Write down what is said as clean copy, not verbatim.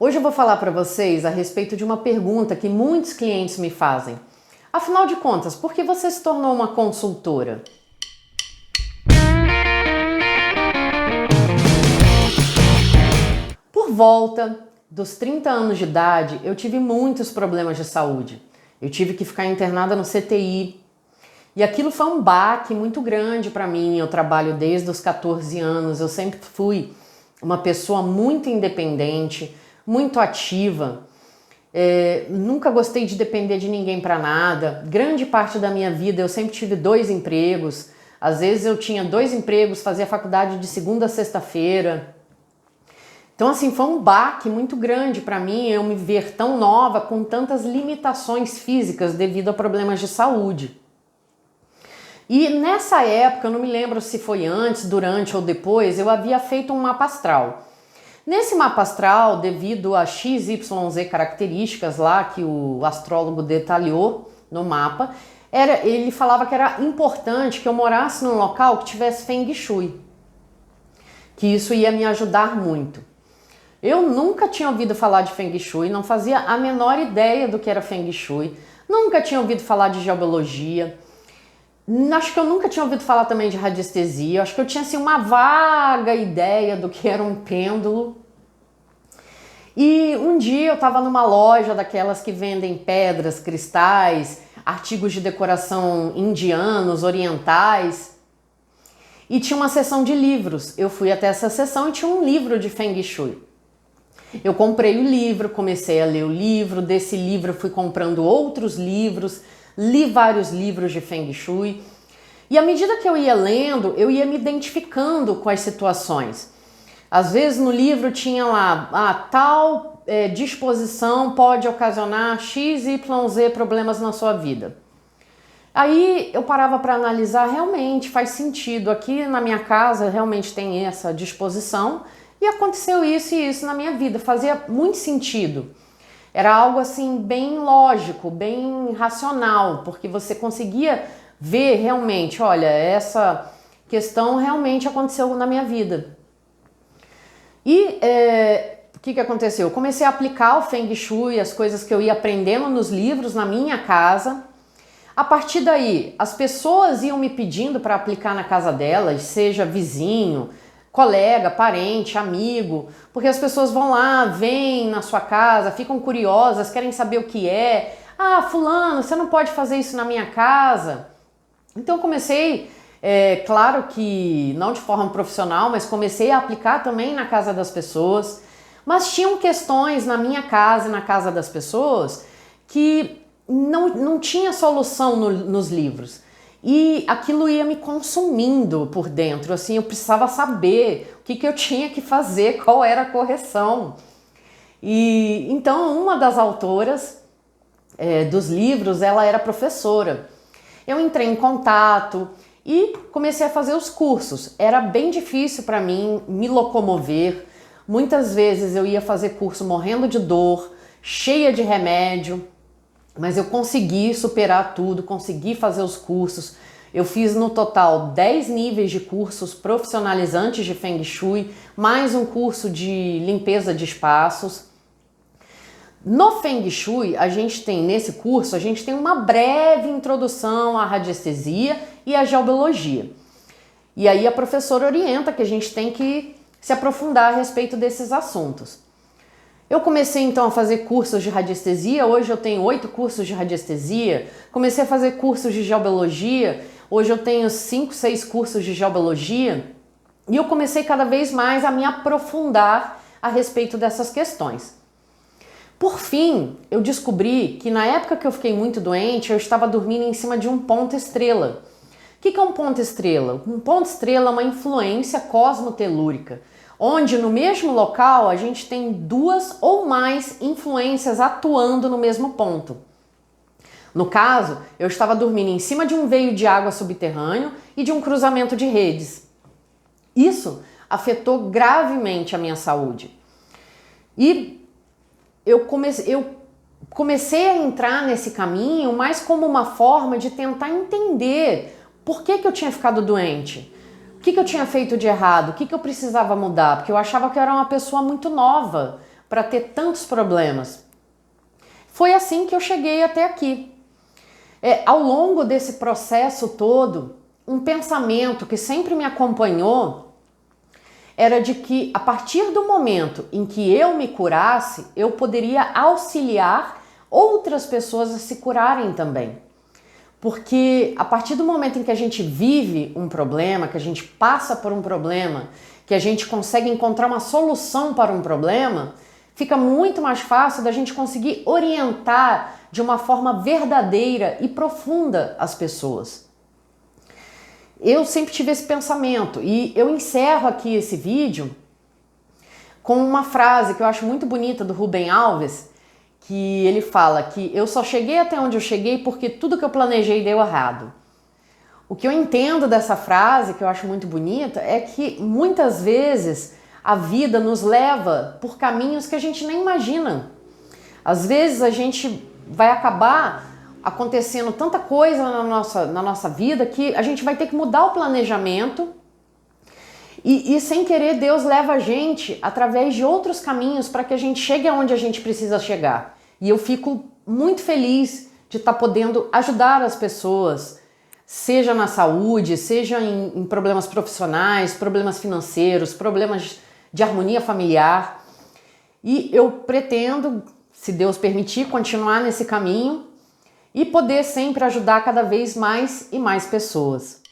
Hoje eu vou falar para vocês a respeito de uma pergunta que muitos clientes me fazem. Afinal de contas, por que você se tornou uma consultora? Por volta dos 30 anos de idade, eu tive muitos problemas de saúde. Eu tive que ficar internada no CTI. E aquilo foi um baque muito grande para mim. Eu trabalho desde os 14 anos, eu sempre fui uma pessoa muito independente, muito ativa. Nunca gostei de depender de ninguém para nada. Grande parte da minha vida eu sempre tive 2 empregos. Às vezes eu tinha 2 empregos, fazia faculdade de segunda a sexta-feira. Então assim, foi um baque muito grande para mim eu me ver tão nova com tantas limitações físicas devido a problemas de saúde. E nessa época, eu não me lembro se foi antes, durante ou depois, eu havia feito um mapa astral. Nesse mapa astral, devido a XYZ características lá que o astrólogo detalhou no mapa, ele falava que era importante que eu morasse num local que tivesse Feng Shui, que isso ia me ajudar muito. Eu nunca tinha ouvido falar de Feng Shui, não fazia a menor ideia do que era Feng Shui, nunca tinha ouvido falar de geobiologia. Acho que eu nunca tinha ouvido falar também de radiestesia, acho que eu tinha assim uma vaga ideia do que era um pêndulo. E um dia eu estava numa loja daquelas que vendem pedras, cristais, artigos de decoração indianos, orientais, e tinha uma seção de livros. Eu fui até essa seção e tinha um livro de Feng Shui. Eu comprei o livro, comecei a ler o livro, desse livro fui comprando outros livros, li vários livros de Feng Shui e à medida que eu ia lendo, eu ia me identificando com as situações. Às vezes no livro tinha lá, tal disposição pode ocasionar XYZ problemas na sua vida. Aí eu parava para analisar, realmente faz sentido, aqui na minha casa realmente tem essa disposição e aconteceu isso e isso na minha vida, fazia muito sentido. Era algo assim bem lógico, bem racional, porque você conseguia ver realmente, olha, essa questão realmente aconteceu na minha vida. E o que aconteceu? Eu comecei a aplicar o Feng Shui, as coisas que eu ia aprendendo nos livros na minha casa. A partir daí, as pessoas iam me pedindo para aplicar na casa delas, seja vizinho, colega, parente, amigo, porque as pessoas vão lá, vêm na sua casa, ficam curiosas, querem saber o que é. Ah, fulano, você não pode fazer isso na minha casa? Então eu comecei, claro que não de forma profissional, mas comecei a aplicar também na casa das pessoas. Mas tinham questões na minha casa e na casa das pessoas que não tinha solução nos livros. E aquilo ia me consumindo por dentro, assim, eu precisava saber o que eu tinha que fazer, qual era a correção. E então uma das autoras dos livros, ela era professora. Eu entrei em contato e comecei a fazer os cursos. Era bem difícil para mim me locomover. Muitas vezes eu ia fazer curso morrendo de dor, cheia de remédio. Mas eu consegui superar tudo, consegui fazer os cursos. Eu fiz no total 10 níveis de cursos profissionalizantes de Feng Shui, mais um curso de limpeza de espaços. No Feng Shui, nesse curso, a gente tem uma breve introdução à radiestesia e à geobiologia. E aí a professora orienta que a gente tem que se aprofundar a respeito desses assuntos. Eu comecei então a fazer cursos de radiestesia, hoje eu tenho 8 cursos de radiestesia, comecei a fazer cursos de geobiologia, hoje eu tenho 5, 6 cursos de geobiologia e eu comecei cada vez mais a me aprofundar a respeito dessas questões. Por fim, eu descobri que na época que eu fiquei muito doente, eu estava dormindo em cima de um ponto estrela. O que é um ponto estrela? Um ponto estrela é uma influência cosmotelúrica, onde no mesmo local a gente tem 2 ou mais influências atuando no mesmo ponto. No caso, eu estava dormindo em cima de um veio de água subterrâneo e de um cruzamento de redes. Isso afetou gravemente a minha saúde. E eu comecei a entrar nesse caminho mais como uma forma de tentar entender por que eu tinha ficado doente. O que eu tinha feito de errado? O que eu precisava mudar? Porque eu achava que eu era uma pessoa muito nova, para ter tantos problemas? Foi assim que eu cheguei até aqui. Ao longo desse processo todo, um pensamento que sempre me acompanhou era de que a partir do momento em que eu me curasse, eu poderia auxiliar outras pessoas a se curarem também. Porque a partir do momento em que a gente vive um problema, que a gente passa por um problema, que a gente consegue encontrar uma solução para um problema, fica muito mais fácil da gente conseguir orientar de uma forma verdadeira e profunda as pessoas. Eu sempre tive esse pensamento e eu encerro aqui esse vídeo com uma frase que eu acho muito bonita do Rubem Alves, que ele fala que eu só cheguei até onde eu cheguei porque tudo que eu planejei deu errado. O que eu entendo dessa frase, que eu acho muito bonita, é que muitas vezes a vida nos leva por caminhos que a gente nem imagina. Às vezes a gente vai acabar acontecendo tanta coisa na nossa vida que a gente vai ter que mudar o planejamento e sem querer Deus leva a gente através de outros caminhos para que a gente chegue aonde a gente precisa chegar. E eu fico muito feliz de estar podendo ajudar as pessoas, seja na saúde, seja em problemas profissionais, problemas financeiros, problemas de harmonia familiar. E eu pretendo, se Deus permitir, continuar nesse caminho e poder sempre ajudar cada vez mais e mais pessoas.